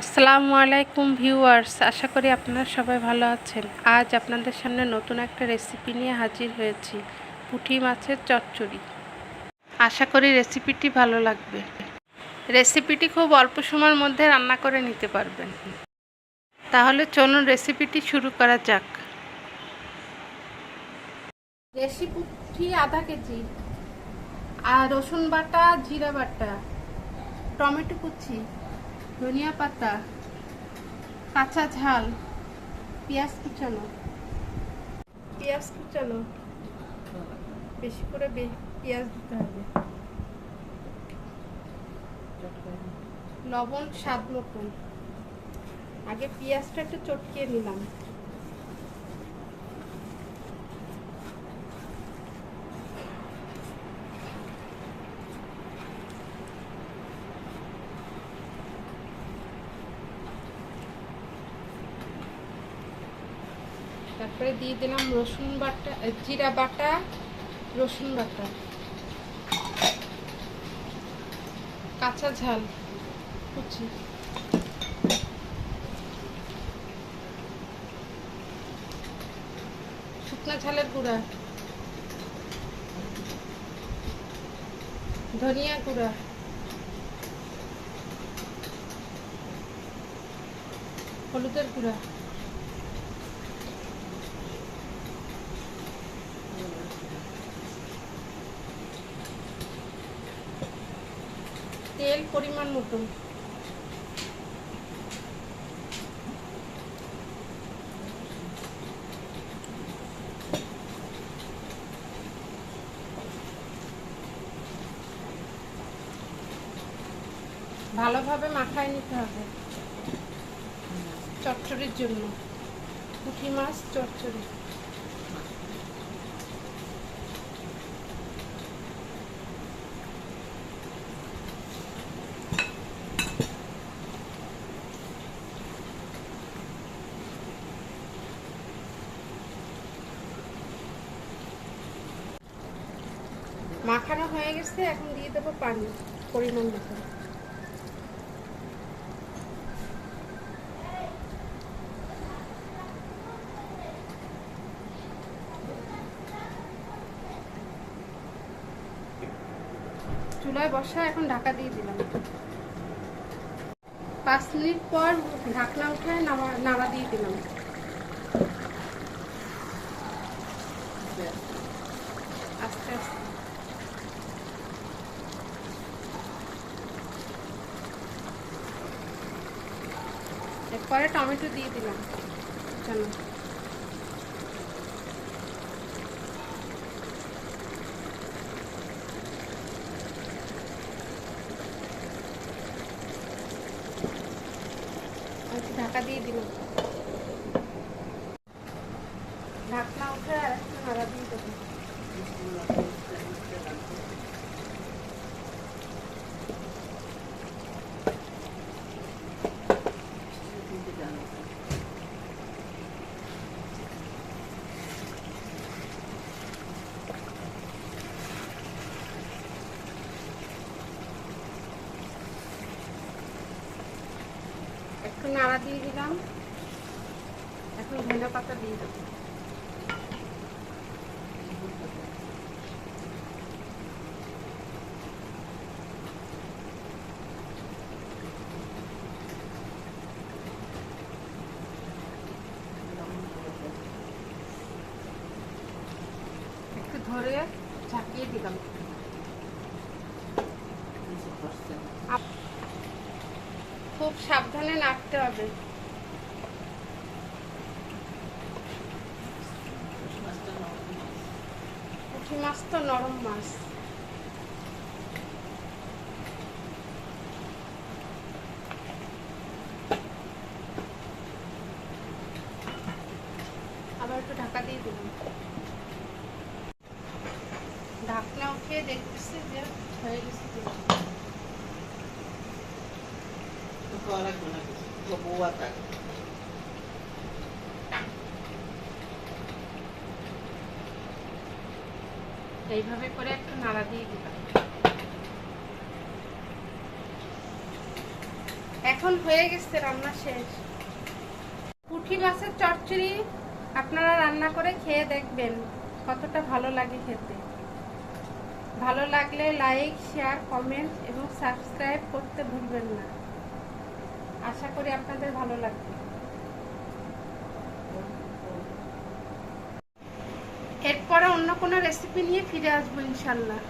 আসসালামু আলাইকুম ভিউয়ার্স, আশা করি আপনারা সবাই ভালো আছেন। আজ আপনাদের সামনে নতুন একটা রেসিপি নিয়ে হাজির হয়েছি, পুঁটি মাছের চচ্চড়ি। আশা করি রেসিপিটি ভালো লাগবে। রেসিপিটি খুব অল্প সময়ের মধ্যে রান্না করে নিতে পারবেন। তাহলে চলুন রেসিপিটি শুরু করা যাক। দেশি পুঁটি আধা কেজি, আর রসুন বাটা, জিরা বাটা, টমেটো কুচি, ধনিয়া পাতা, কাঁচা ঝাল, পেঁয়াজ কুচানো, বেশি করে পেঁয়াজ দিতে হবে, লবণ স্বাদ মতন। আগে পেঁয়াজটা একটু চটকিয়ে নিলাম। তারপরে দিয়ে দিলাম রসুন বাটা, জিরা বাটা, রসুন বাটা, কাঁচা ঝাল কুচি, শুকনো ঝালের গুঁড়া, ধনিয়া গুঁড়া, হলুদের গুঁড়া, তেল পরিমাণ মতো, ভালোভাবে মাখায় নিতে হবে চচ্চড়ির জন্য। পুঁটি মাছ চচ্চড়ি। মাখানো হয়ে গেছে, এখন দিয়ে দেবো পানি পরিমাণ মতো। চুলায় বসা, এখন ঢাকা দিয়ে দিলাম। 5 মিনিট পর ঢাকনা উঠায় নাড়া দিয়ে দিলাম। আস্তে আস্তে। এরপরে টমেটো দিয়ে দিলাম। চলো, ঢাকা দিয়ে দিলাম। ঢাকনা উঠে আর একটু নাড়া দিয়ে দেবো। একটু নাড়া দিয়ে দিলাম। এখন ধনিয়া পাতা দিয়ে দেবো। একটু ধরে ঝাঁকিয়ে দিলাম। খুব সাবধানে নাড়তে হবে। পুঁটি মাছ তো নরম মাছ। আবার একটু ঢাকা দিয়ে দিলাম। ঢাকনা উঠিয়ে দেখতেছি যে হয়ে গেছে। এইভাবে করে একটু নাড়া দিয়ে দিলাম। এখন হয়ে গেছে, রান্না শেষ। পুঁটি মাছের চচ্চড়ি আপনারা রান্না করে খেয়ে দেখবেন কতটা ভালো লাগে খেতে। ভালো লাগলে লাইক, শেয়ার, কমেন্ট এবং সাবস্ক্রাইব করতে ভুলবেন না। আশা করি আপনাদের ভালো লাগবে। এরপরে অন্য কোনো রেসিপি নিয়ে ফিরে আসবো ইনশাল্লাহ।